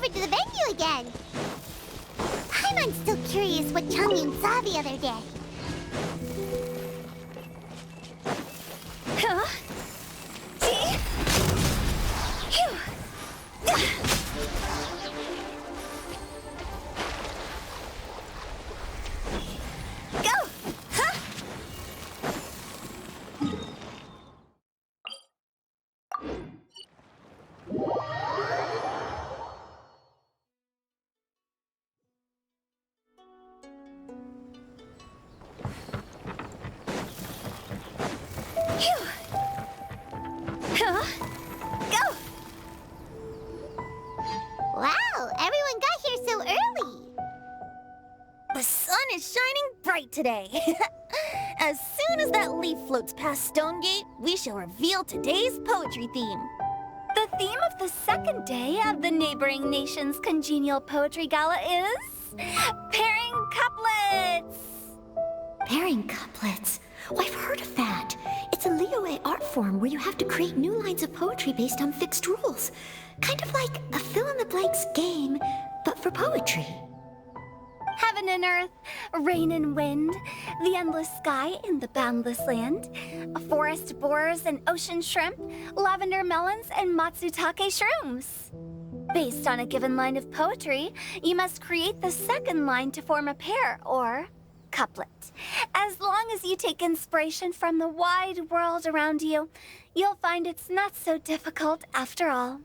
over to the venue again. Paimon's still curious what Chongyun saw the other day. Huh? See? Phew. Go! Huh? Phew. Huh? Go! Wow, everyone got here so early. The sun is shining bright today. As soon as that leaf floats past Stonegate, we shall reveal today's poetry theme. The theme of the second day of the neighboring nation's congenial poetry gala is pairing couplets. Pairing couplets? Oh, I've heard of that. It's a Liyue art form where you have to create new lines of poetry based on fixed rules. Kind of like a fill-in-the-blanks game, but for poetry. Heaven and earth, rain and wind, the endless sky and the boundless land, forest borers and ocean shrimp, lavender melons and matsutake shrooms. Based on a given line of poetry, you must create the second line to form a pair, or couplet. As long as you take inspiration from the wide world around you, you'll find it's not so difficult after all.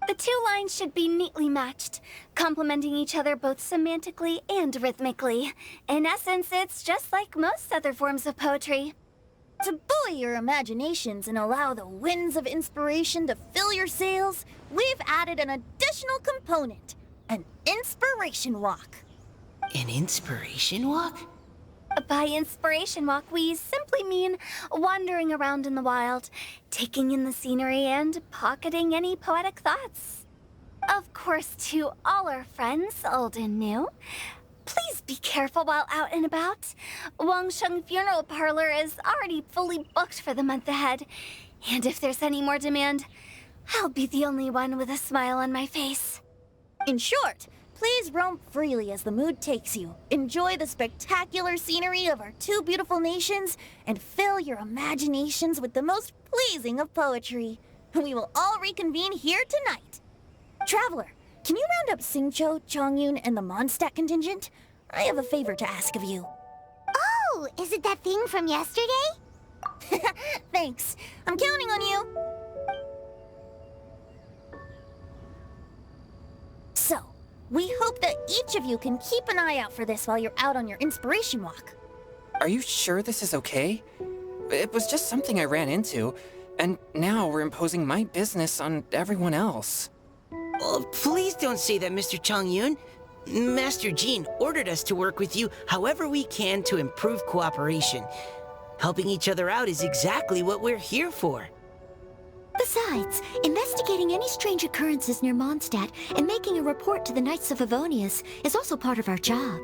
The two lines should be neatly matched, complementing each other both semantically and rhythmically. In essence, it's just like most other forms of poetry. To buoy your imaginations and allow the winds of inspiration to fill your sails, we've added an additional component, an inspiration walk. An inspiration walk? By inspiration walk, we simply mean wandering around in the wild, taking in the scenery and pocketing any poetic thoughts. Of course, to all our friends, old and new, please be careful while out and about. Wangsheng Funeral Parlor is already fully booked for the month ahead, and if there's any more demand, I'll be the only one with a smile on my face. In short, please roam freely as the mood takes you. Enjoy the spectacular scenery of our two beautiful nations and fill your imaginations with the most pleasing of poetry. We will all reconvene here tonight. Traveler, can you round up Xingqiu, Chongyun, and the Mondstadt contingent? I have a favor to ask of you. Oh, is it that thing from yesterday? Thanks. I'm counting on you. So, we hope that each of you can keep an eye out for this while you're out on your inspiration walk. Are you sure this is okay? It was just something I ran into, and now we're imposing my business on everyone else. Oh, please don't say that, Mr. Chongyun. Master Jean ordered us to work with you however we can to improve cooperation. Helping each other out is exactly what we're here for. Besides, investigating any strange occurrences near Mondstadt and making a report to the Knights of Avonius is also part of our job.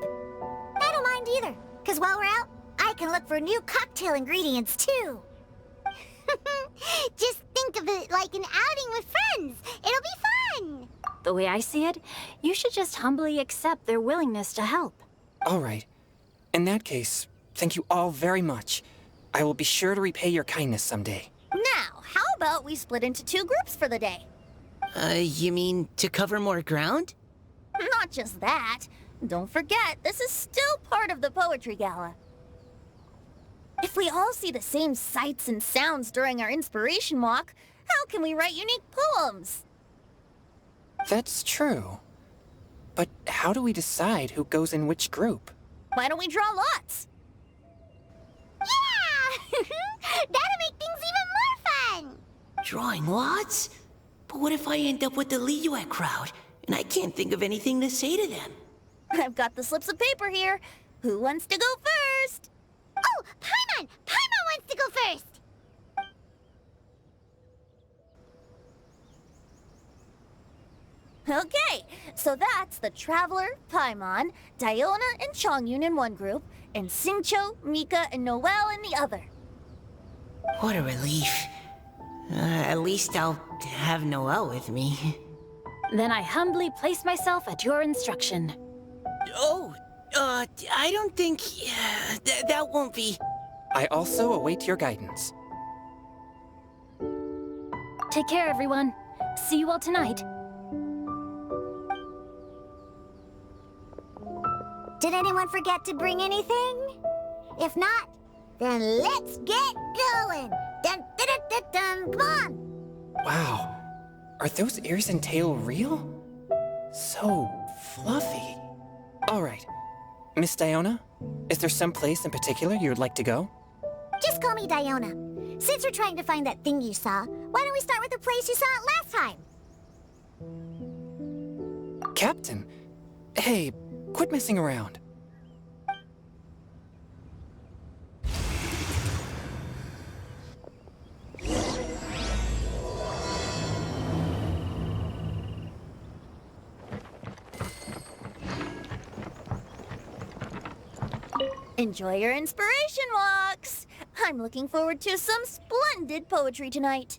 I don't mind either, because while we're out, I can look for new cocktail ingredients too. Just think of it like an outing with friends. It'll be fun. The way I see it, you should just humbly accept their willingness to help. All right. In that case, thank you all very much. I will be sure to repay your kindness someday. Now, how about we split into two groups for the day? You mean to cover more ground? Not just that. Don't forget, this is still part of the Poetry Gala. If we all see the same sights and sounds during our inspiration walk, how can we write unique poems? That's true. But how do we decide who goes in which group? Why don't we draw lots? Yeah! That'll make things even more fun. Drawing lots? But what if I end up with the Liyue crowd, and I can't think of anything to say to them? I've got the slips of paper here. Who wants to go first? Oh, Paimon! Paimon wants to go first! Okay, so that's the Traveler, Paimon, Diona, and Chongyun in one group, and Xingqiu, Mika, and Noelle in the other. What a relief. At least I'll have Noelle with me. Then I humbly place myself at your instruction. Oh, I don't think... that won't be... I also await your guidance. Take care, everyone. See you all tonight. Did anyone forget to bring anything? If not, then let's get going. Dun, dun, dun, dun, dun. Come on. Wow. Are those ears and tail real? So fluffy. All right. Miss Diona, is there some place in particular you would like to go? Just call me Diona. Since we're trying to find that thing you saw, why don't we start with the place you saw it last time? Captain, hey, quit messing around. Enjoy your inspiration walks! I'm looking forward to some splendid poetry tonight.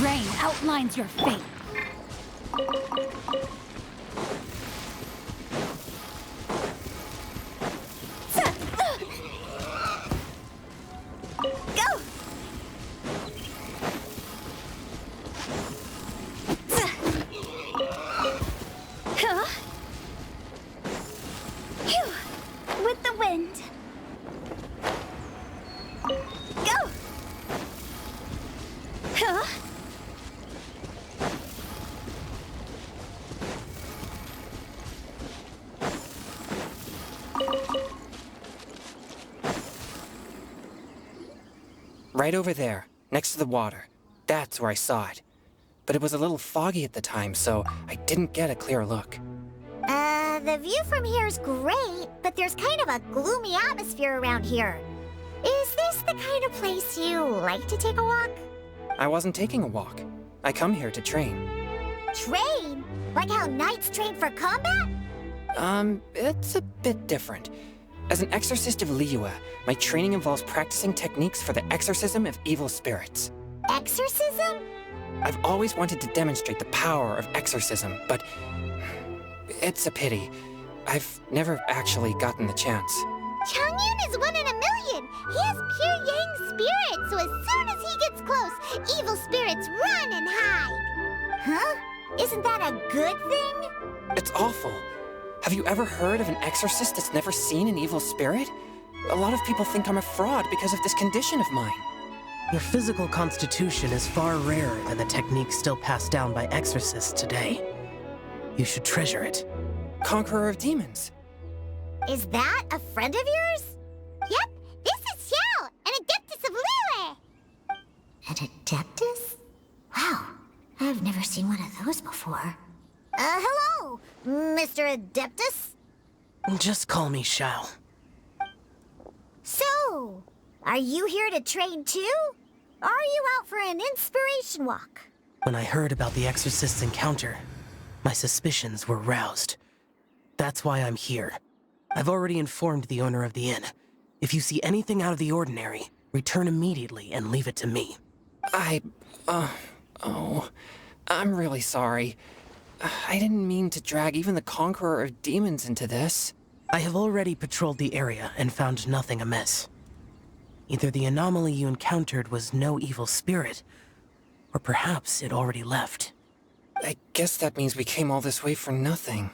Rain outlines your fate. With the wind. Go! Huh? Right over there, next to the water. That's where I saw it. But it was a little foggy at the time, so I didn't get a clear look. The view from here is great, but there's kind of a gloomy atmosphere around here. Is this the kind of place you like to take a walk? I wasn't taking a walk. I come here to train. Train? Like how knights train for combat? It's a bit different. As an exorcist of Liyue, my training involves practicing techniques for the exorcism of evil spirits. Exorcism? I've always wanted to demonstrate the power of exorcism, but it's a pity. I've never actually gotten the chance. Changyun is 1 in a million. He has pure yang spirit, so as soon as he gets close, evil spirits run and hide. Huh? Isn't that a good thing? It's awful. Have you ever heard of an exorcist that's never seen an evil spirit? A lot of people think I'm a fraud because of this condition of mine. Your physical constitution is far rarer than the techniques still passed down by exorcists today. You should treasure it. Conqueror of demons. Is that a friend of yours? Yep, this is Xiao, an Adeptus of Liyue. An Adeptus? Wow, I've never seen one of those before. Hello, Mr. Adeptus? Just call me Xiao. So, are you here to train too? Or are you out for an inspiration walk? When I heard about the exorcist's encounter, my suspicions were roused. That's why I'm here. I've already informed the owner of the inn. If you see anything out of the ordinary, return immediately and leave it to me. I'm really sorry. I didn't mean to drag even the Conqueror of Demons into this. I have already patrolled the area and found nothing amiss. Either the anomaly you encountered was no evil spirit, or perhaps it already left. I guess that means we came all this way for nothing.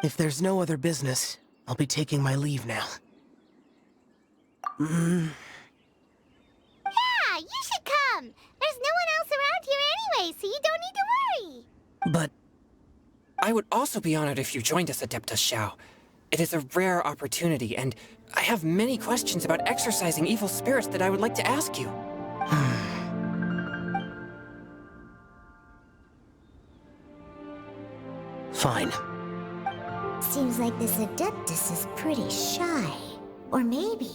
If there's no other business, I'll be taking my leave now. Yeah, you should come. There's no one else around here anyway, so you don't need to worry. But I would also be honored if you joined us, Adeptus Xiao. It is a rare opportunity, and I have many questions about exorcising evil spirits that I would like to ask you. Fine. Seems like this Adeptus is pretty shy. Or maybe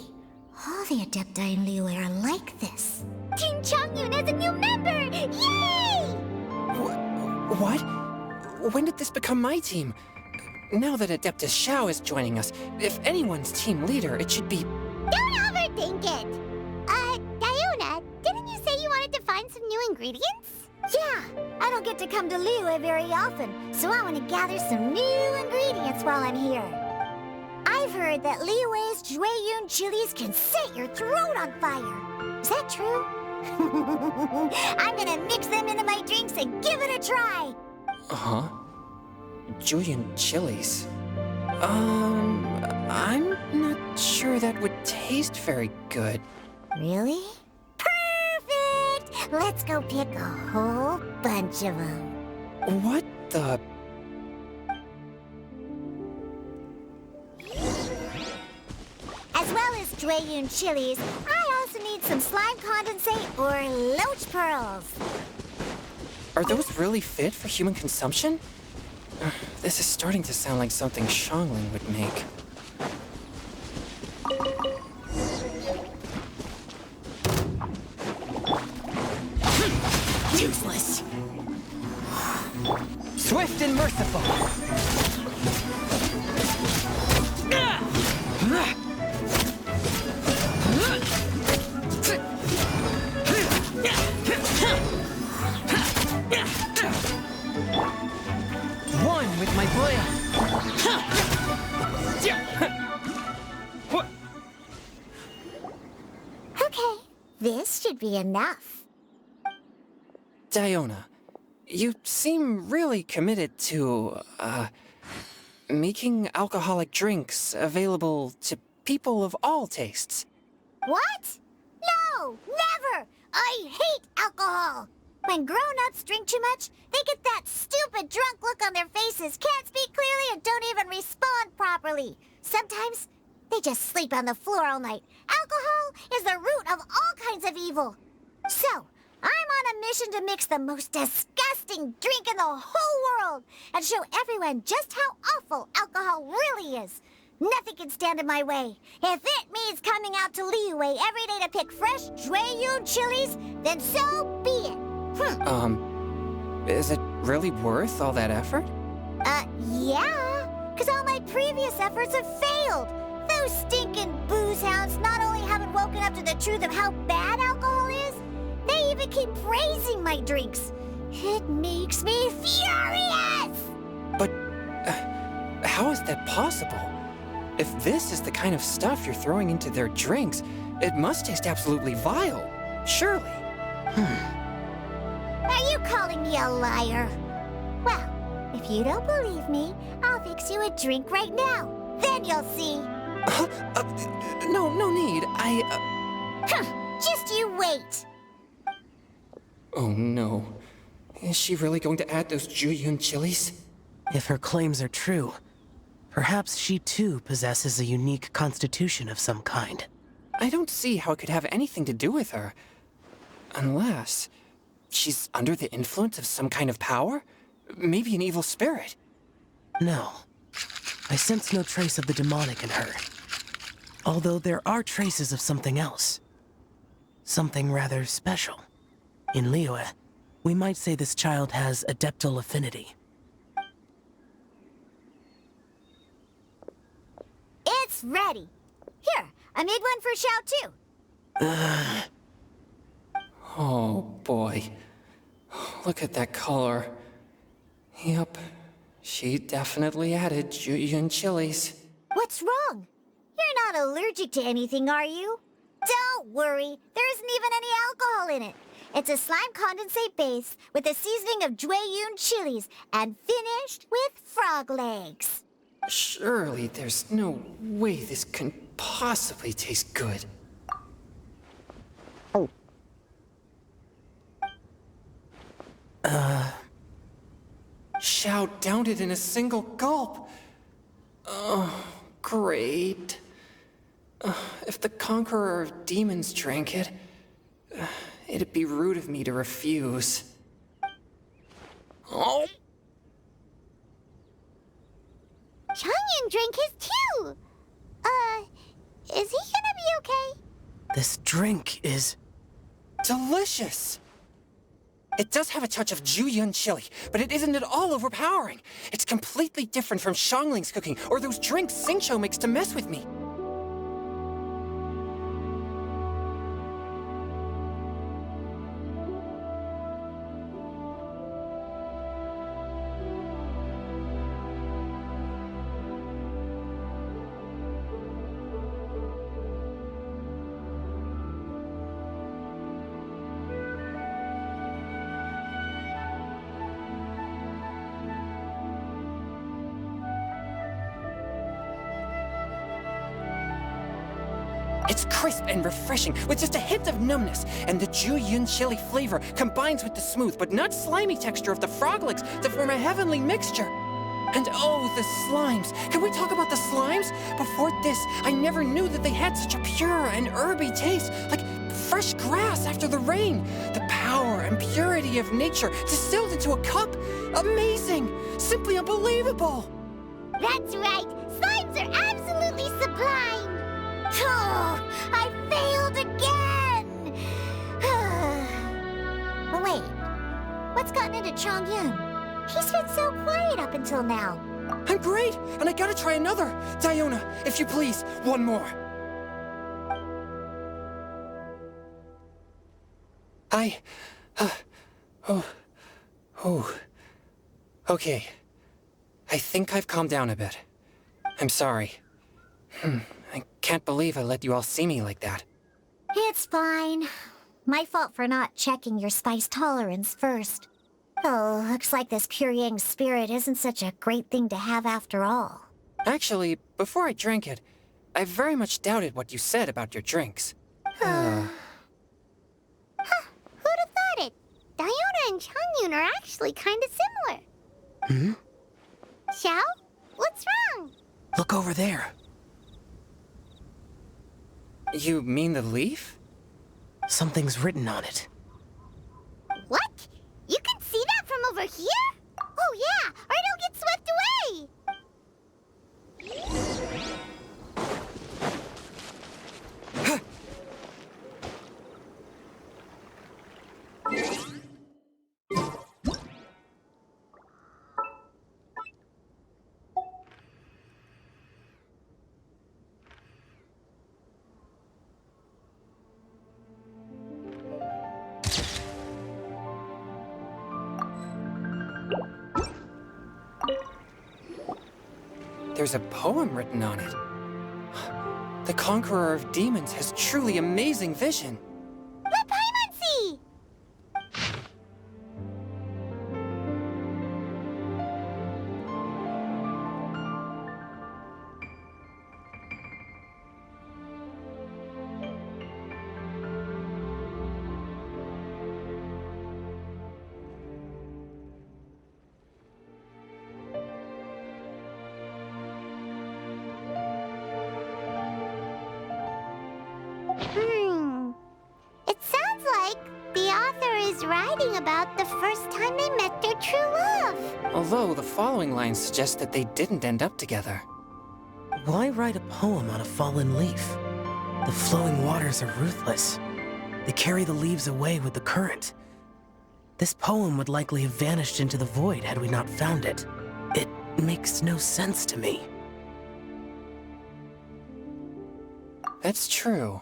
all the Adepti in Liyue are like this. Team Changyun has a new member! Yay! What? When did this become my team? Now that Adeptus Xiao is joining us, if anyone's team leader, it should be... Don't overthink it! Diona, didn't you say you wanted to find some new ingredients? Yeah, I don't get to come to Liyue very often, so I want to gather some new ingredients while I'm here. I've heard that Liyue's Jueyun chilies can set your throat on fire. Is that true? I'm gonna mix them into my drinks and give it a try. Uh-huh. Jueyun chilies. I'm not sure that would taste very good. Really? Perfect! Let's go pick a whole bunch of them. What the... As well as Jueyun chilies, I also need some slime condensate or loach pearls. Are those really fit for human consumption? This is starting to sound like something Xiangling would make. Useless! Swift and merciful! One with my blade! Okay, this should be enough. Diona, you seem really committed to, making alcoholic drinks available to people of all tastes. What? No, never! I hate alcohol! When grown-ups drink too much, they get that stupid drunk look on their faces, can't speak clearly, and don't even respond properly. Sometimes, they just sleep on the floor all night. Alcohol is the root of all kinds of evil. So, I'm on a mission to mix the most disgusting drink in the whole world and show everyone just how awful alcohol really is. Nothing can stand in my way. If it means coming out to Liyue every day to pick fresh Jueyun chilies, then so be it. Is it really worth all that effort? Yeah, because all my previous efforts have failed. Those stinking booze hounds not only haven't woken up to the truth of how bad alcohol is, they even keep praising my drinks. It makes me furious! But, how is that possible? If this is the kind of stuff you're throwing into their drinks, it must taste absolutely vile. Surely. Are you calling me a liar? Well, if you don't believe me, I'll fix you a drink right now. Then you'll see. No need. Just you wait. Oh no. Is she really going to add those Juyun chilies? If her claims are true, perhaps she too possesses a unique constitution of some kind. I don't see how it could have anything to do with her. Unless she's under the influence of some kind of power? Maybe an evil spirit. No. I sense no trace of the demonic in her. Although there are traces of something else. Something rather special. In Liyue, we might say this child has adeptal affinity. It's ready. Here, I made one for Xiao too. Oh boy. Look at that color. Yep. She definitely added Juyun chilies. What's wrong? You're not allergic to anything, are you? Don't worry, there isn't even any alcohol in it. It's a slime condensate base with a seasoning of Jueyun chilies and finished with frog legs. Surely there's no way this can possibly taste good. Xiao downed it in a single gulp. Oh, great. If the Conqueror of Demons drank it, it'd be rude of me to refuse. Oh. Changyun drank his too. Is he gonna be okay? This drink is... delicious! It does have a touch of Juyun chili, but it isn't at all overpowering. It's completely different from Xiangling's cooking or those drinks Xingqiu makes to mess with me. It's crisp and refreshing, with just a hint of numbness, and the Juyun chili flavor combines with the smooth but not slimy texture of the frog legs to form a heavenly mixture. And oh, the slimes! Can we talk about the slimes? Before this, I never knew that they had such a pure and herby taste, like fresh grass after the rain. The power and purity of nature distilled into a cup. Amazing! Simply unbelievable! That's right. Slimes are absolutely sublime. Oh, I failed again. Oh, wait. What's gotten into Changyun? He's been so quiet up until now. I'm great, and I gotta try another. Diona, if you please, one more. Okay. I think I've calmed down a bit. I'm sorry. I can't believe I let you all see me like that. It's fine. My fault for not checking your spice tolerance first. Oh, looks like this pure yang spirit isn't such a great thing to have after all. Actually, before I drank it, I very much doubted what you said about your drinks. Who'd have thought it? Diona and Changyun are actually kind of similar. Xiao? What's wrong? Look over there. You mean the leaf? Something's written on it. What? You can see that from over here? Oh yeah, or it'll get swept away! There's a poem written on it. The Conqueror of Demons has truly amazing vision. Let Paimon see! It sounds like the author is writing about the first time they met their true love. Although the following lines suggest that they didn't end up together. Why write a poem on a fallen leaf? The flowing waters are ruthless. They carry the leaves away with the current. This poem would likely have vanished into the void had we not found it. It makes no sense to me. That's true.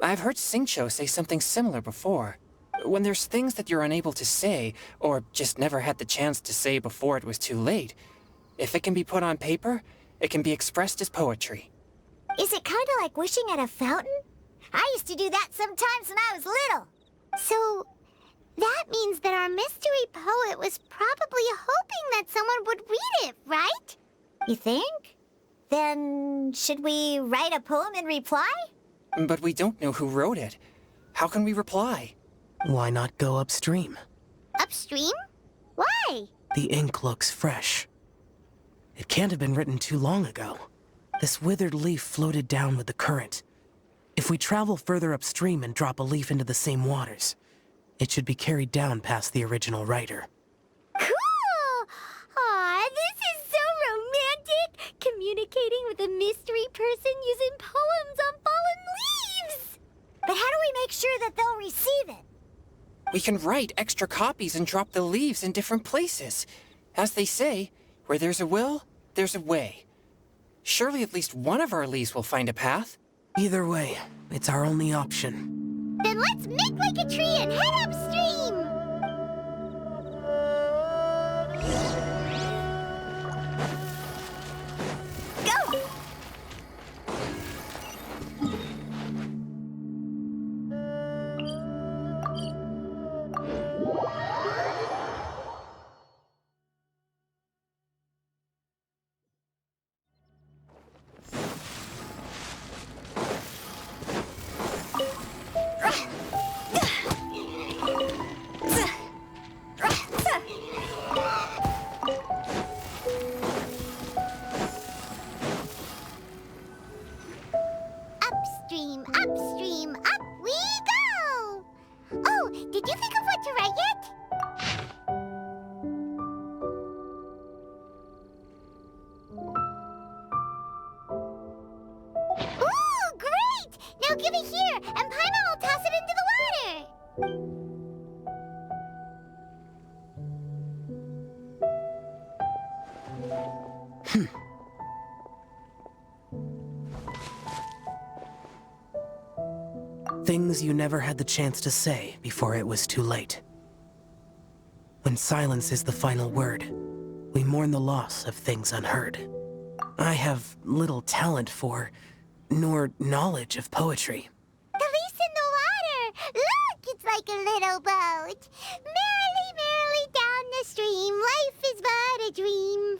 I've heard Xingqiu say something similar before. When there's things that you're unable to say, or just never had the chance to say before it was too late, if it can be put on paper, it can be expressed as poetry. Is it kind of like wishing at a fountain? I used to do that sometimes when I was little. So, that means that our mystery poet was probably hoping that someone would read it, right? You think? Then, should we write a poem in reply? But we don't know who wrote it. How can we reply? Why not go upstream? Upstream? Why? The ink looks fresh. It can't have been written too long ago. This withered leaf floated down with the current. If we travel further upstream and drop a leaf into the same waters, it should be carried down past the original writer. Cool! Aw, this is so romantic! Communicating with a mystery person using poems on fallen leaves! But how do we make sure that they'll receive it? We can write extra copies and drop the leaves in different places. As they say, where there's a will, there's a way. Surely at least one of our leaves will find a path. Either way, it's our only option. Then let's make like a tree and head upstream! Go! Upstream, upstream, up we go! Oh, did you think of what to write yet? Ooh, great! Now give it here, and Paimon will toss it into the water! Things you never had the chance to say before it was too late. When silence is the final word, we mourn the loss of things unheard. I have little talent for, nor knowledge of poetry. The leaf's in the water! Look, it's like a little boat! Merrily, merrily down the stream, life is but a dream.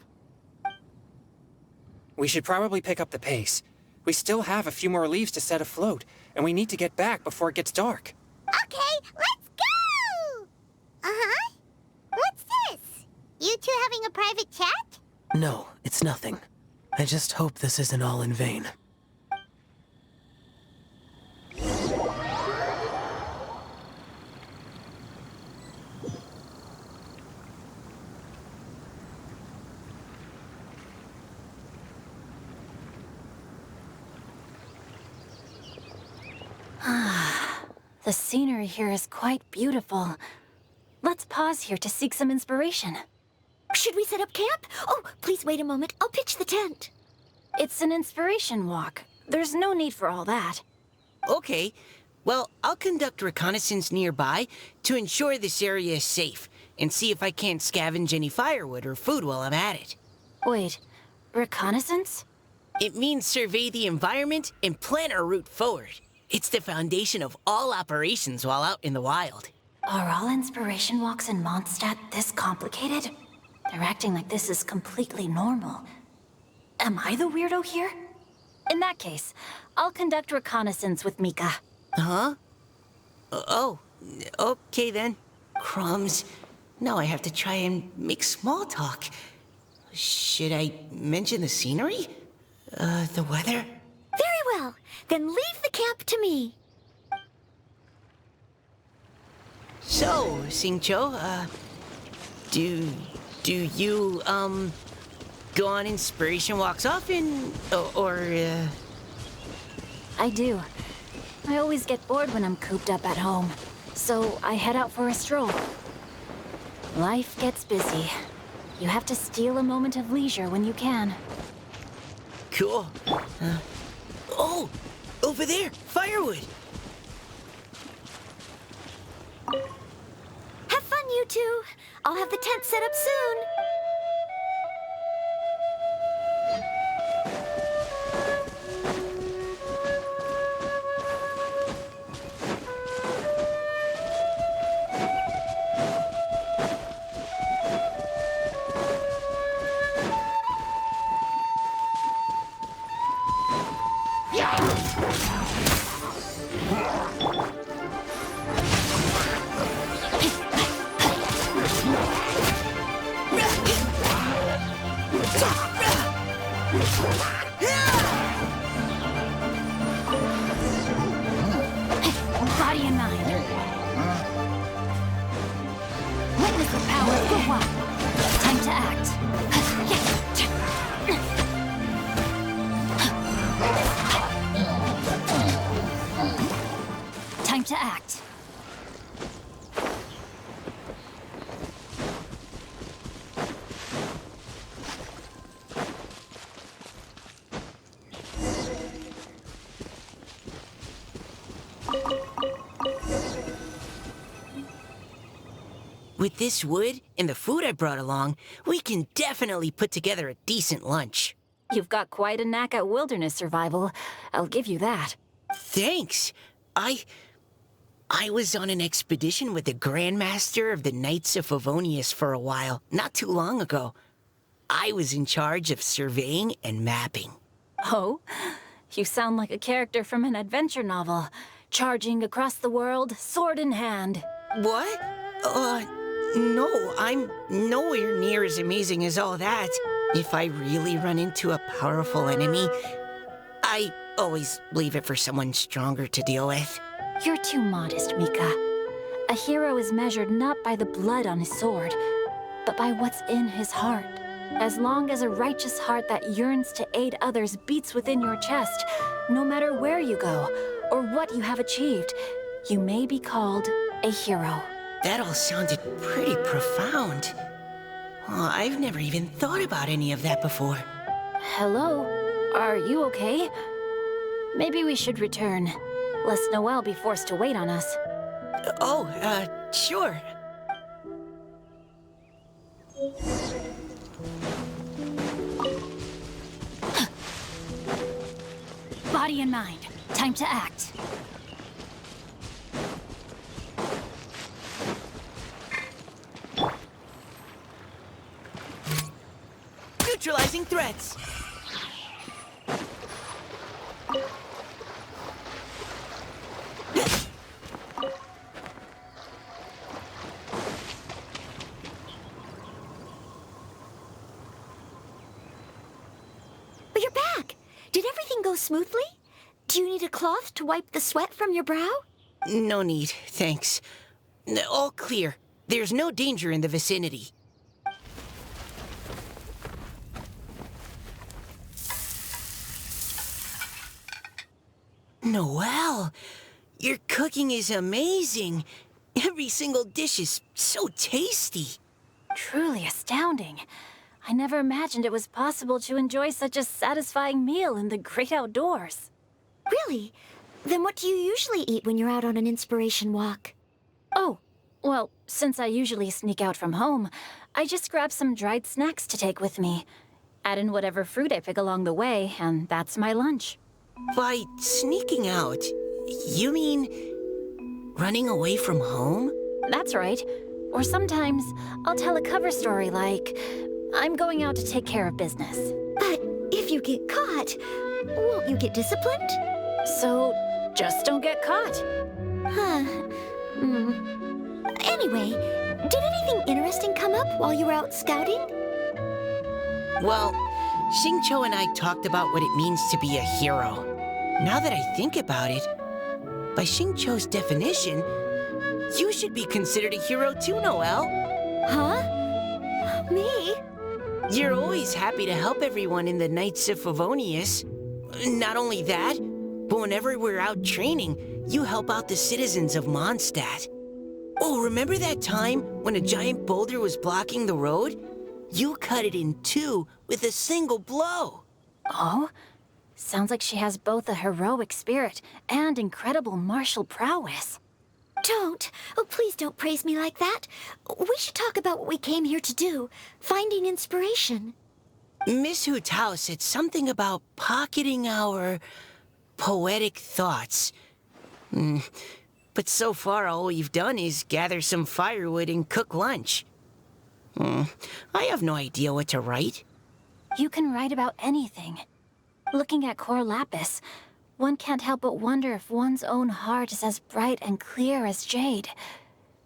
We should probably pick up the pace. We still have a few more leaves to set afloat, and we need to get back before it gets dark. Okay, let's go! Uh-huh. What's this? You two having a private chat? No, it's nothing. I just hope this isn't all in vain. The scenery here is quite beautiful. Let's pause here to seek some inspiration. Should we set up camp? Oh, please wait a moment. I'll pitch the tent. It's an inspiration walk. There's no need for all that. Okay. Well, I'll conduct reconnaissance nearby to ensure this area is safe, and see if I can't scavenge any firewood or food while I'm at it. Wait, reconnaissance? It means survey the environment and plan our route forward. It's the foundation of all operations while out in the wild. Are all inspiration walks in Mondstadt this complicated? They're acting like this is completely normal. Am I the weirdo here? In that case, I'll conduct reconnaissance with Mika. Huh? Oh, okay then. Crumbs. Now I have to try and make small talk. Should I mention the scenery? The weather? Very well. Then leave the camp to me. So, Xingqiu, do you, go on inspiration walks often? I do. I always get bored when I'm cooped up at home, so I head out for a stroll. Life gets busy. You have to steal a moment of leisure when you can. Cool. Oh! Over there! Firewood! Have fun, you two. I'll have the tent set up soon. Body and mind. Witness the power of Guhua. Time to act. Time to act. With this wood and the food I brought along, we can definitely put together a decent lunch. You've got quite a knack at wilderness survival. I'll give you that. Thanks. I was on an expedition with the Grandmaster of the Knights of Favonius for a while, not too long ago. I was in charge of surveying and mapping. Oh? You sound like a character from an adventure novel. Charging across the world, sword in hand. What? No, I'm nowhere near as amazing as all that. If I really run into a powerful enemy, I always leave it for someone stronger to deal with. You're too modest, Mika. A hero is measured not by the blood on his sword, but by what's in his heart. As long as a righteous heart that yearns to aid others beats within your chest, no matter where you go or what you have achieved, you may be called a hero. That all sounded pretty profound. Oh, I've never even thought about any of that before. Hello? Are you okay? Maybe we should return, lest Noelle be forced to wait on us. Sure. Body and mind, time to act. Neutralizing threats. But you're back. Did everything go smoothly? Do you need a cloth to wipe the sweat from your brow? No need, thanks. All clear. There's no danger in the vicinity. Noelle, your cooking is amazing. Every single dish is so tasty. Truly astounding. I never imagined it was possible to enjoy such a satisfying meal in the great outdoors. Really? Then what do you usually eat when you're out on an inspiration walk? Oh, well, since I usually sneak out from home, I just grab some dried snacks to take with me. Add in whatever fruit I pick along the way, and that's my lunch. By sneaking out, you mean running away from home? That's right. Or sometimes I'll tell a cover story like, I'm going out to take care of business. But if you get caught, won't you get disciplined? So just don't get caught. Huh. Anyway, did anything interesting come up while you were out scouting? Well, Xingqiu and I talked about what it means to be a hero. Now that I think about it, by Xingqiu's definition, you should be considered a hero too, Noelle. Huh? Me? You're always happy to help everyone in the Knights of Favonius. Not only that, but whenever we're out training, you help out the citizens of Mondstadt. Oh, remember that time when a giant boulder was blocking the road? You cut it in two with a single blow. Oh? Sounds like she has both a heroic spirit and incredible martial prowess. Don't. Oh, please don't praise me like that. We should talk about what we came here to do, finding inspiration. Miss Hu Tao said something about pocketing our poetic thoughts. But so far, all we've done is gather some firewood and cook lunch. I have no idea what to write. You can write about anything. Looking at Cor Lapis, one can't help but wonder if one's own heart is as bright and clear as jade.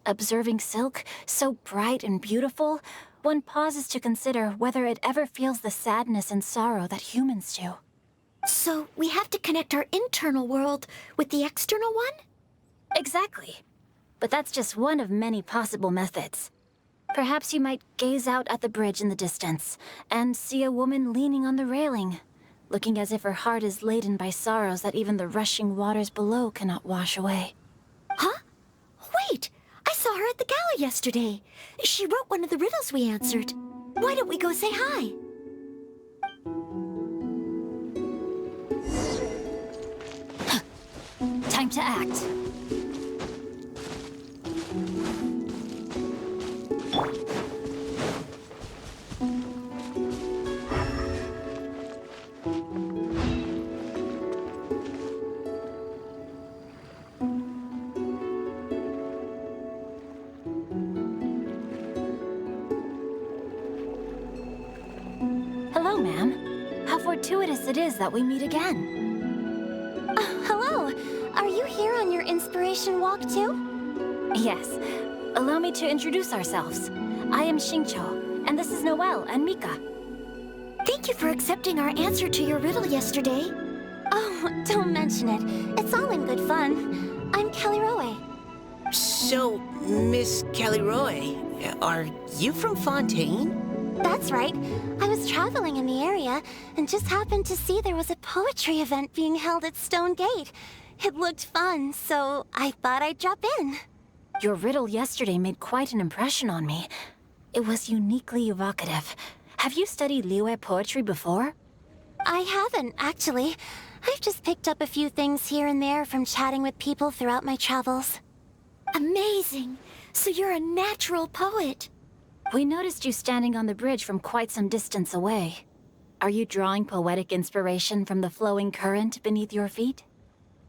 Observing silk, so bright and beautiful, one pauses to consider whether it ever feels the sadness and sorrow that humans do. So we have to connect our internal world with the external one? Exactly. But that's just one of many possible methods. Perhaps you might gaze out at the bridge in the distance and see a woman leaning on the railing, looking as if her heart is laden by sorrows that even the rushing waters below cannot wash away. Huh? Wait! I saw her at the gala yesterday. She wrote one of the riddles we answered. Why don't we go say hi? Time to act. Hello, ma'am. How fortuitous it is that we meet again. Hello. Are you here on your inspiration walk too? Yes. Allow me to introduce ourselves. I am Xingqiu, and this is Noelle and Mika. Thank you for accepting our answer to your riddle yesterday. Oh, don't mention it. It's all in good fun. I'm Kelly Rowe. So, Miss Kelly Roy, are you from Fontaine? That's right. I was traveling in the area and just happened to see there was a poetry event being held at Stone Gate. It looked fun, so I thought I'd drop in. Your riddle yesterday made quite an impression on me. It was uniquely evocative. Have you studied Liyue poetry before? I haven't, actually. I've just picked up a few things here and there from chatting with people throughout my travels. Amazing! So you're a natural poet. We noticed you standing on the bridge from quite some distance away. Are you drawing poetic inspiration from the flowing current beneath your feet?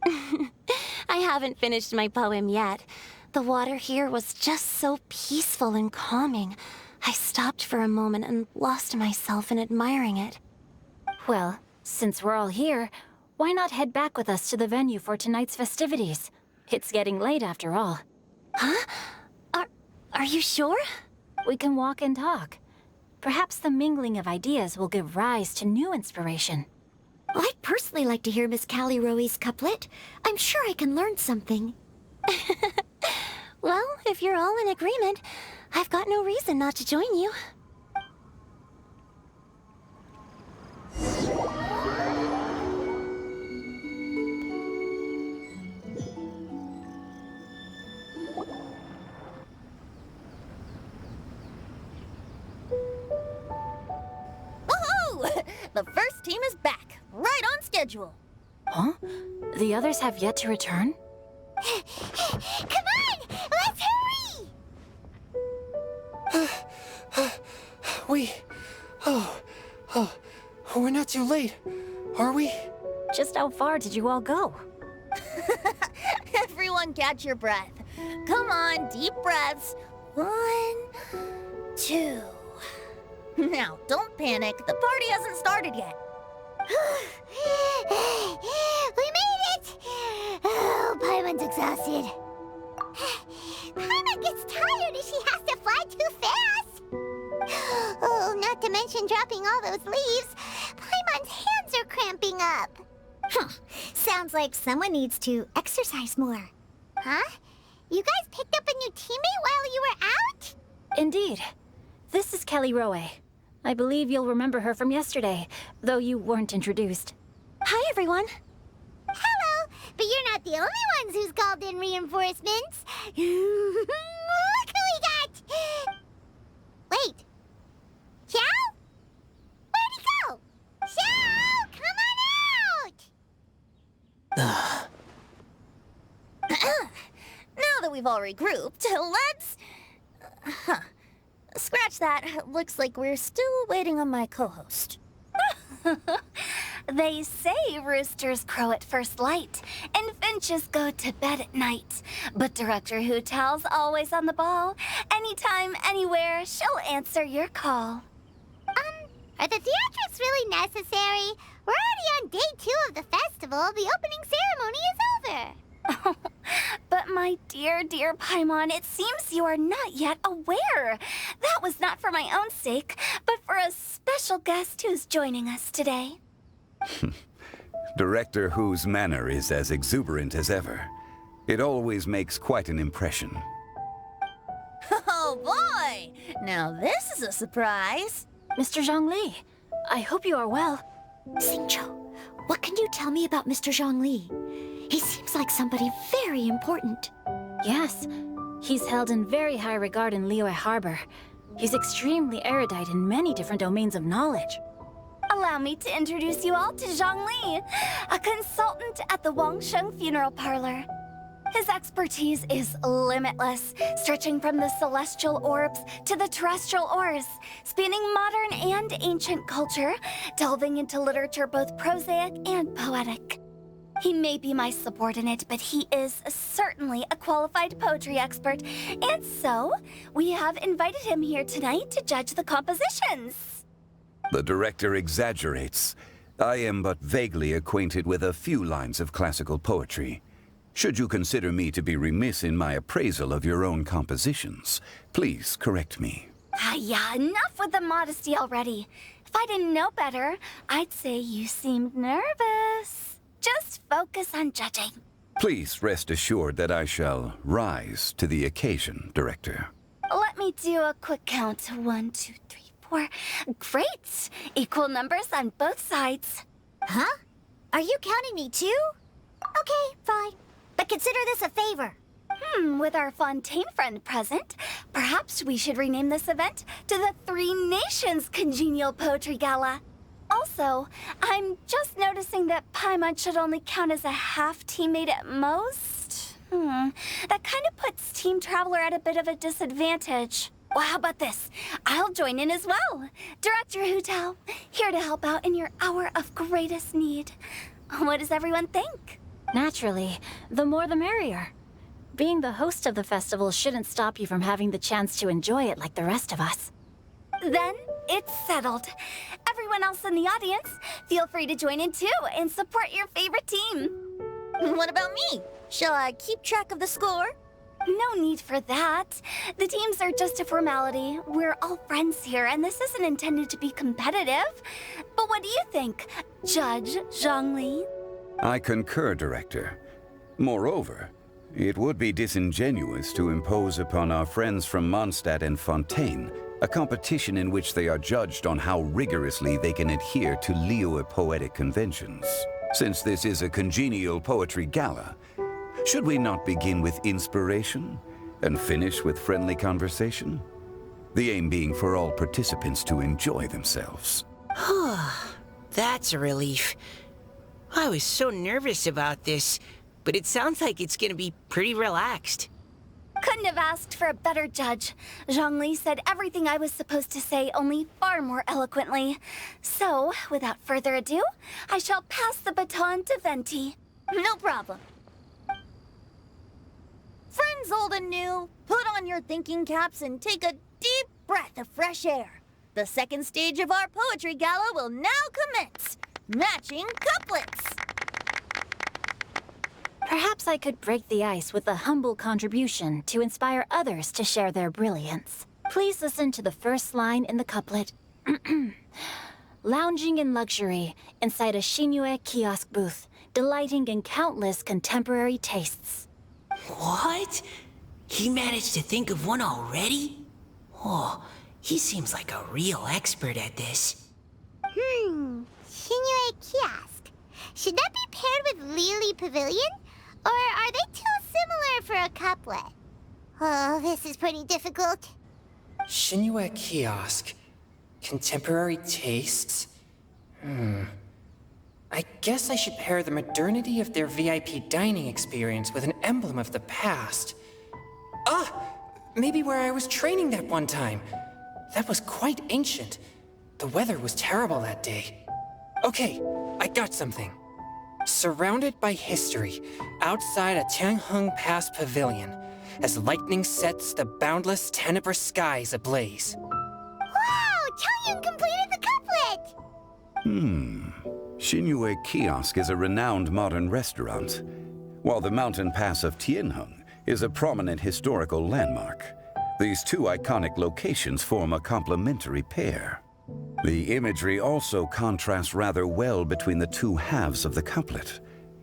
I haven't finished my poem yet. The water here was just so peaceful and calming. I stopped for a moment and lost myself in admiring it. Well, since we're all here, why not head back with us to the venue for tonight's festivities? It's getting late after all. Huh? Are you sure? We can walk and talk. Perhaps the mingling of ideas will give rise to new inspiration. I'd personally like to hear Miss Callie Rowe's couplet. I'm sure I can learn something. Well, if you're all in agreement, I've got no reason not to join you. Woohoo! The first team is back, right on schedule. Huh? The others have yet to return? Come on! Let's hurry! We're not too late, are we? Just how far did you all go? Everyone catch your breath. Come on, deep breaths. 1, 2. Now, don't panic. The party hasn't started yet. We made it! Oh, Paimon's exhausted. Paimon gets tired if she has to fly too fast. Oh, not to mention dropping all those leaves. Paimon's hands are cramping up. Sounds like someone needs to exercise more. Huh? You guys picked up a new teammate while you were out? Indeed. This is Kelly Rowe. I believe you'll remember her from yesterday, though you weren't introduced. Hi, everyone. Hello, but you're not the only ones who's called in reinforcements. Look who we got! Wait. Xiao? Where'd he go? Xiao, come on out! Now that we've all regrouped, let's... Scratch that. Looks like we're still waiting on my co-host. They say roosters crow at first light, and finches go to bed at night. But Director Hu Tao's always on the ball. Anytime, anywhere, she'll answer your call. Are the theatrics really necessary? We're already on day 2 of the festival. The opening ceremony is over. But my dear, dear Paimon, it seems you are not yet aware. That was not for my own sake, but for a special guest who's joining us today. Director Hu's manner is as exuberant as ever. It always makes quite an impression. Oh boy! Now this is a surprise. Mr. Zhongli, I hope you are well. Xingqiu, what can you tell me about Mr. Zhongli? He seems like somebody very important. Yes, he's held in very high regard in Liyue Harbor. He's extremely erudite in many different domains of knowledge. Allow me to introduce you all to Zhang Li, a consultant at the Wangsheng Funeral Parlor. His expertise is limitless, stretching from the celestial orbs to the terrestrial ores, spanning modern and ancient culture, delving into literature both prosaic and poetic. He may be my subordinate, but he is certainly a qualified poetry expert, and so we have invited him here tonight to judge the compositions. The director exaggerates. I am but vaguely acquainted with a few lines of classical poetry. Should you consider me to be remiss in my appraisal of your own compositions, please correct me. Yeah, enough with the modesty already. If I didn't know better, I'd say you seemed nervous. Just focus on judging. Please rest assured that I shall rise to the occasion, Director. Let me do a quick count. 1, 2, 3, 4. Great! Equal numbers on both sides. Huh? Are you counting me too? Okay, fine. But consider this a favor. With our Fontaine friend present, perhaps we should rename this event to the Three Nations Congenial Poetry Gala. Also, I'm just noticing that Paimon should only count as a half teammate at most. That kind of puts Team Traveler at a bit of a disadvantage. Well, how about this? I'll join in as well. Director Hu Tao, here to help out in your hour of greatest need. What does everyone think? Naturally, the more the merrier. Being the host of the festival shouldn't stop you from having the chance to enjoy it like the rest of us. Then it's settled. Everyone else in the audience, feel free to join in too and support your favorite team. What about me? Shall I keep track of the score? No need for that. The teams are just a formality. We're all friends here, and this isn't intended to be competitive. But what do you think, Judge Zhongli? I concur, Director. Moreover, it would be disingenuous to impose upon our friends from Mondstadt and Fontaine a competition in which they are judged on how rigorously they can adhere to Liyue poetic conventions. Since this is a congenial poetry gala, should we not begin with inspiration and finish with friendly conversation? The aim being for all participants to enjoy themselves. That's a relief. I was so nervous about this, but it sounds like it's gonna be pretty relaxed. Couldn't have asked for a better judge. Zhongli said everything I was supposed to say, only far more eloquently. So, without further ado, I shall pass the baton to Venti. No problem. Friends old and new, put on your thinking caps and take a deep breath of fresh air. The second stage of our poetry gala will now commence. Matching couplets. Perhaps I could break the ice with a humble contribution to inspire others to share their brilliance. Please listen to the first line in the couplet. Lounging in luxury inside a Shinue kiosk booth, delighting in countless contemporary tastes. What? He managed to think of one already? Oh, he seems like a real expert at this. Shinue Kiosk. Should that be paired with Lily Pavilion? Or are they too similar for a couplet? Oh, this is pretty difficult. Shinue Kiosk. Contemporary tastes? I guess I should pair the modernity of their VIP dining experience with an emblem of the past. Maybe where I was training that one time. That was quite ancient. The weather was terrible that day. Okay, I got something. Surrounded by history, outside a Tianheng Pass pavilion, as lightning sets the boundless tenebrous skies ablaze. Wow! Changyun completed the couplet! Shinue Kiosk is a renowned modern restaurant, while the mountain pass of Tianheng is a prominent historical landmark. These two iconic locations form a complementary pair. The imagery also contrasts rather well between the two halves of the couplet.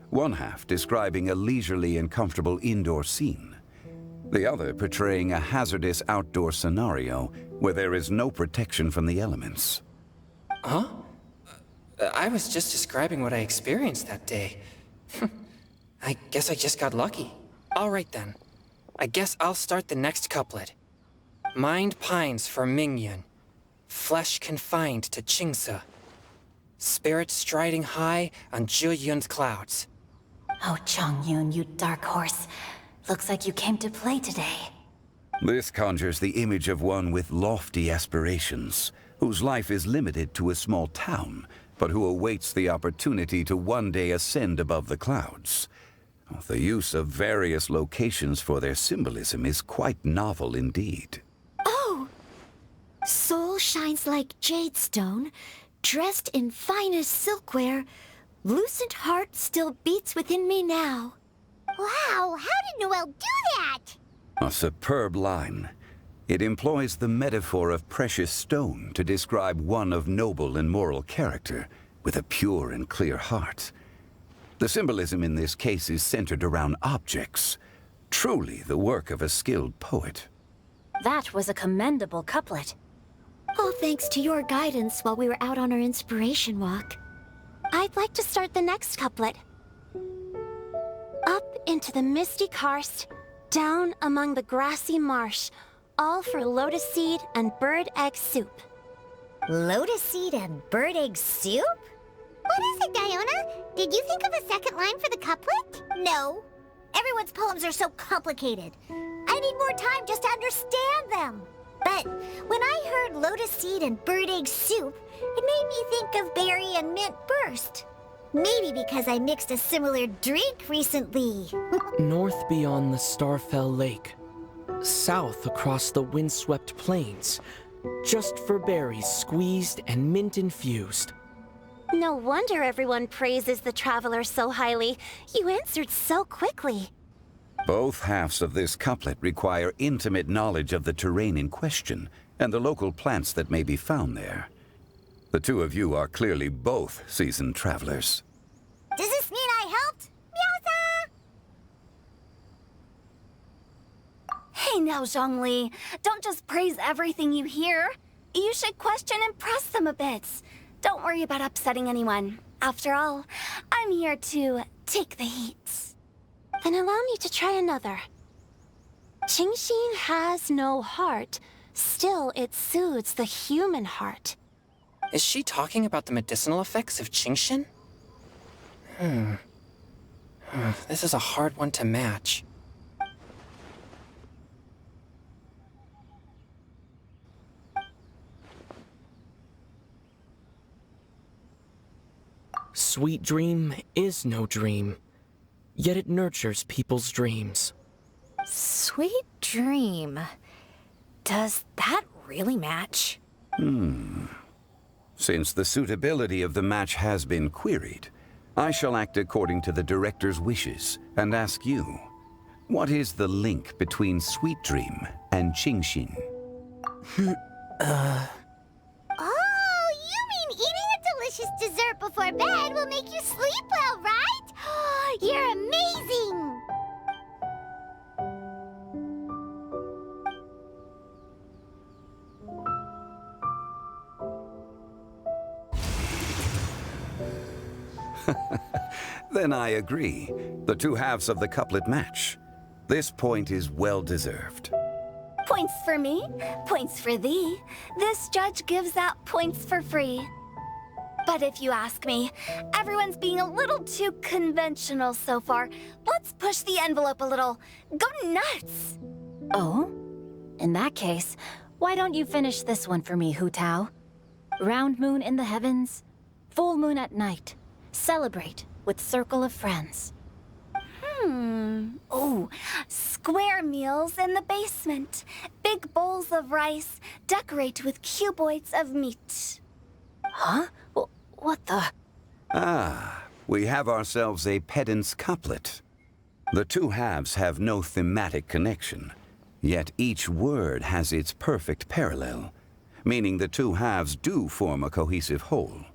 One half describing a leisurely and comfortable indoor scene, the other portraying a hazardous outdoor scenario where there is no protection from the elements. Huh? I was just describing what I experienced that day. I guess I just got lucky. All right then. I guess I'll start the next couplet. Mind pines for Mingyun, flesh confined to Qingse, spirit striding high on Zheyun's clouds. Oh, Changyun, you dark horse. Looks like you came to play today. This conjures the image of one with lofty aspirations, whose life is limited to a small town, but who awaits the opportunity to one day ascend above the clouds. The use of various locations for their symbolism is quite novel indeed. Soul shines like jade stone, dressed in finest silkware. Lucent heart still beats within me now. Wow, how did Noelle do that? A superb line. It employs the metaphor of precious stone to describe one of noble and moral character, with a pure and clear heart. The symbolism in this case is centered around objects, truly the work of a skilled poet. That was a commendable couplet. All thanks to your guidance while we were out on our inspiration walk. I'd like to start the next couplet. Up into the misty karst, down among the grassy marsh, all for lotus seed and bird egg soup. Lotus seed and bird egg soup? What is it, Diona? Did you think of a second line for the couplet? No. Everyone's poems are so complicated. I need more time just to understand them. But when I heard lotus seed and bird egg soup, it made me think of berry and mint burst. Maybe because I mixed a similar drink recently. North beyond the Starfell Lake. South across the windswept plains. Just for berries squeezed and mint infused. No wonder everyone praises the traveler so highly. You answered so quickly. Both halves of this couplet require intimate knowledge of the terrain in question and the local plants that may be found there. The two of you are clearly both seasoned travelers. Does this mean I helped? Meowza! Hey now, Zhongli. Don't just praise everything you hear. You should question and press them a bit. Don't worry about upsetting anyone. After all, I'm here to take the heat. Then allow me to try another. Qingxin has no heart. Still, it soothes the human heart. Is she talking about the medicinal effects of Qingxin? This is a hard one to match. Sweet dream is no dream, yet it nurtures people's dreams. Sweet dream. Does that really match? Since the suitability of the match has been queried, I shall act according to the director's wishes and ask you, what is the link between Sweet Dream and Qingxin? Oh, you mean eating a delicious dessert before bed will make you sleep well, right? You're amazing! Then I agree. The two halves of the couplet match. This point is well deserved. Points for me, points for thee. This judge gives out points for free. But if you ask me, everyone's being a little too conventional so far. Let's push the envelope a little. Go nuts! Oh? In that case, why don't you finish this one for me, Hu Tao? Round moon in the heavens, full moon at night. Celebrate with circle of friends. Oh, square meals in the basement. Big bowls of rice. Decorate with cuboids of meat. Huh? What the? Ah, we have ourselves a pedant's couplet. The two halves have no thematic connection, yet each word has its perfect parallel, meaning the two halves do form a cohesive whole.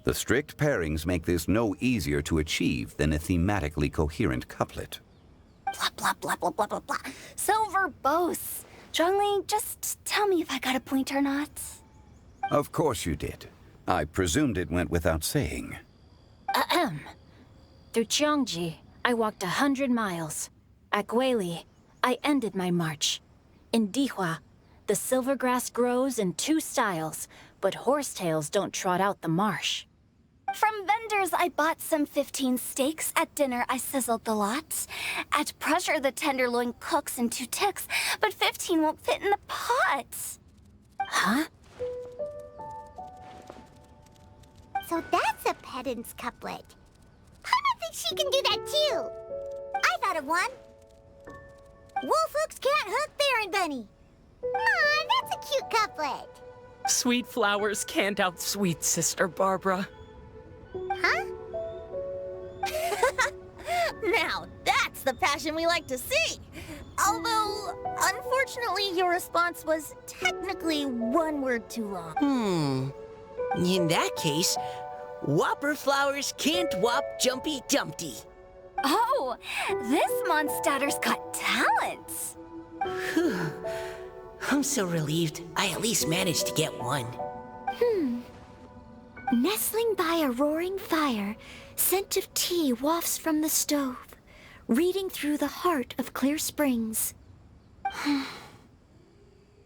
The strict pairings make this no easier to achieve than a thematically coherent couplet. Blah, blah, blah, blah, blah, blah, blah. So verbose. Zhongli, just tell me if I got a point or not. Of course you did. I presumed it went without saying. Ahem. Through Cheongji, I walked 100 miles. At Guili, I ended my march. In Dihua, the silver grass grows in 2 styles, but horsetails don't trot out the marsh. From vendors, I bought some 15 steaks. At dinner, I sizzled the lot. At pressure, the tenderloin cooks in 2 ticks, but 15 won't fit in the pot. Huh? So that's a pedant's couplet. Paimon thinks she can do that too. I thought of one. Wolf hooks can't hook Baron Bunny. Aw, that's a cute couplet. Sweet flowers can't outsweet Sister Barbara. Huh? Now, that's the passion we like to see. Although, unfortunately, your response was technically 1 word too long. In that case, Whopper flowers can't whop Jumpy Dumpty. Oh, this Mondstadter's got talents. I'm so relieved I at least managed to get one. Nestling by a roaring fire, scent of tea wafts from the stove, reading through the heart of Clear Springs. Wow,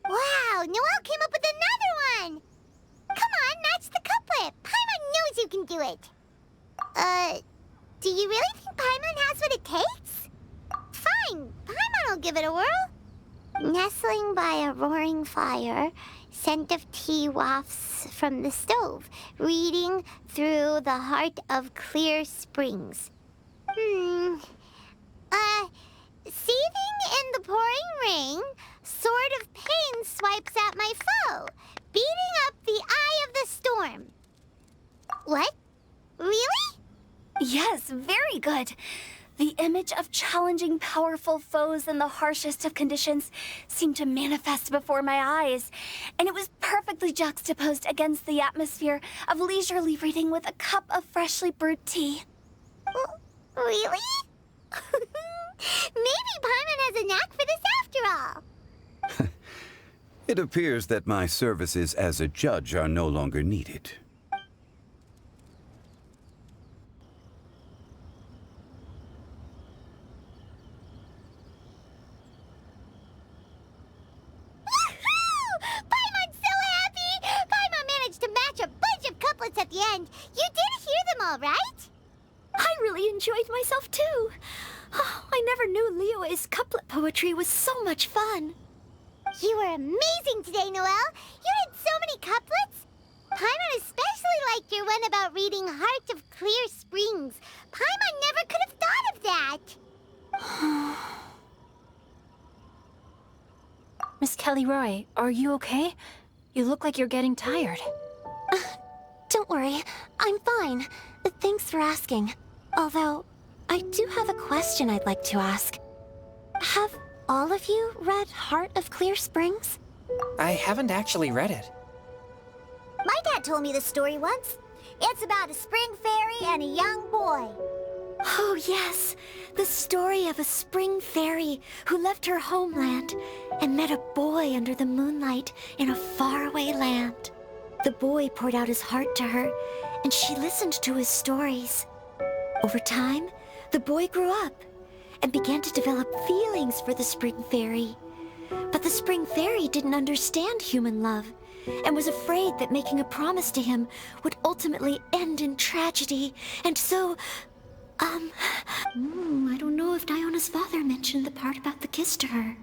Noelle came up with another one. Come on, match the couplet. Paimon knows you can do it. Do you really think Paimon has what it takes? Fine, Paimon will give it a whirl. Nestling by a roaring fire, scent of tea wafts from the stove, reading through the heart of Clear Springs. Seething in the pouring rain, sword of pain swipes at my foe, beating up the eye of the storm. What? Really? Yes, very good. The image of challenging powerful foes in the harshest of conditions seemed to manifest before my eyes, and it was perfectly juxtaposed against the atmosphere of leisurely reading with a cup of freshly brewed tea. Really? Maybe Paimon has a knack for this after all. It appears that my services as a judge are no longer needed. Paimon's so happy! Paimon managed to match a bunch of couplets at the end. You did hear them all, right? I really enjoyed myself too. Oh, I never knew Liyue's couplet poetry was so much fun. You were amazing today, Noelle. You did so many couplets. Paimon especially liked your one about reading Heart of Clear Springs. Paimon never could have thought of that. Miss Kelly Roy, are you okay? You look like you're getting tired. Don't worry, I'm fine. Thanks for asking. Although, I do have a question I'd like to ask. Have all of you read Heart of Clear Springs? I haven't actually read it. My dad told me the story once. It's about a spring fairy and a young boy. Oh, yes. The story of a spring fairy who left her homeland and met a boy under the moonlight in a faraway land. The boy poured out his heart to her, and she listened to his stories. Over time, the boy grew up and began to develop feelings for the spring fairy. But the spring fairy didn't understand human love and was afraid that making a promise to him would ultimately end in tragedy. And so, I don't know if Diona's father mentioned the part about the kiss to her.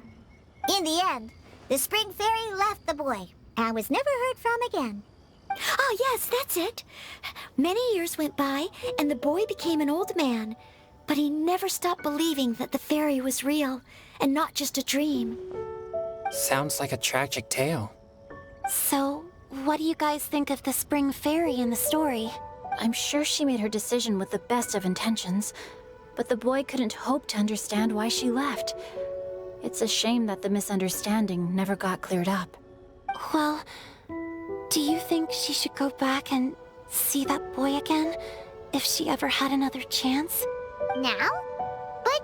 In the end, the spring fairy left the boy and was never heard from again. Oh, yes, that's it. Many years went by, and the boy became an old man. But he never stopped believing that the fairy was real and not just a dream. Sounds like a tragic tale. So, what do you guys think of the spring fairy in the story? I'm sure she made her decision with the best of intentions, but the boy couldn't hope to understand why she left. It's a shame that the misunderstanding never got cleared up. Well, do you think she should go back and see that boy again if she ever had another chance? Now? But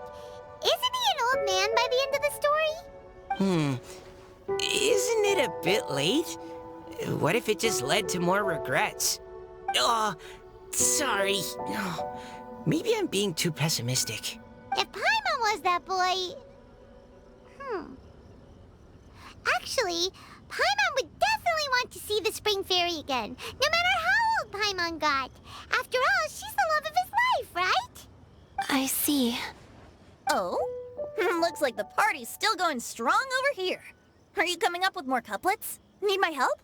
isn't he an old man by the end of the story? Isn't it a bit late? What if it just led to more regrets? Oh, sorry. No, maybe I'm being too pessimistic. If Paimon was that boy... Actually, Paimon would definitely want to see the spring fairy again, no matter how old Paimon got. After all, she's the love of his life, right? I see. Oh? Looks like the party's still going strong over here. Are you coming up with more couplets? Need my help?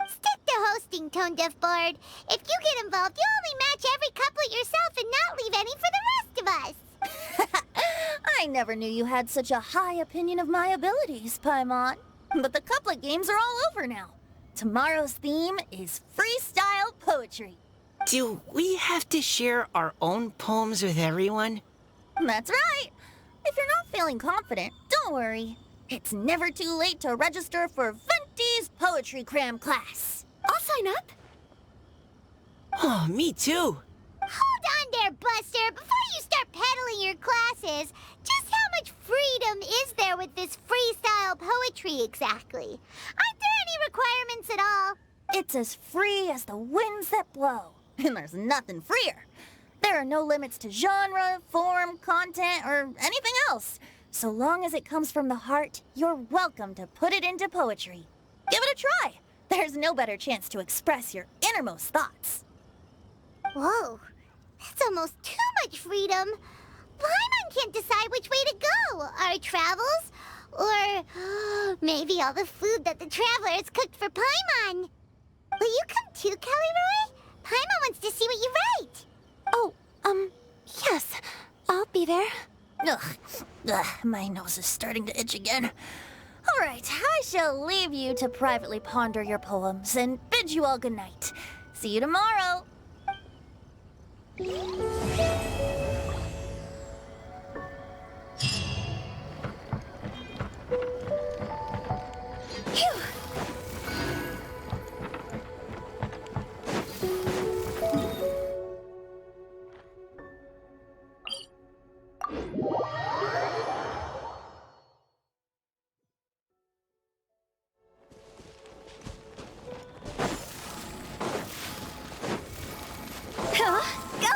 Stick to hosting, Tone Deaf Bard. If you get involved, you'll only match every couplet yourself and not leave any for the rest of us. I never knew you had such a high opinion of my abilities, Paimon. But the couplet games are all over now. Tomorrow's theme is freestyle poetry. Do we have to share our own poems with everyone? That's right. If you're not feeling confident, don't worry. It's never too late to register for Venti's Poetry Cram class. I'll sign up. Oh, me too. Hold on there, Buster. Before you start peddling your classes, just how much freedom is there with this freestyle poetry exactly? Aren't there any requirements at all? It's as free as the winds that blow. And there's nothing freer. There are no limits to genre, form, content, or anything else. So long as it comes from the heart, you're welcome to put it into poetry. Give it a try. There's no better chance to express your innermost thoughts. Whoa, that's almost too much freedom. Paimon can't decide which way to go. Our travels? Or maybe all the food that the travelers cooked for Paimon. Will you come too, Kelly Roy? Paimon wants to see what you write. Oh, yes. I'll be there. Ugh, my nose is starting to itch again. All right, I shall leave you to privately ponder your poems and bid you all good night. See you tomorrow. Phew! Go!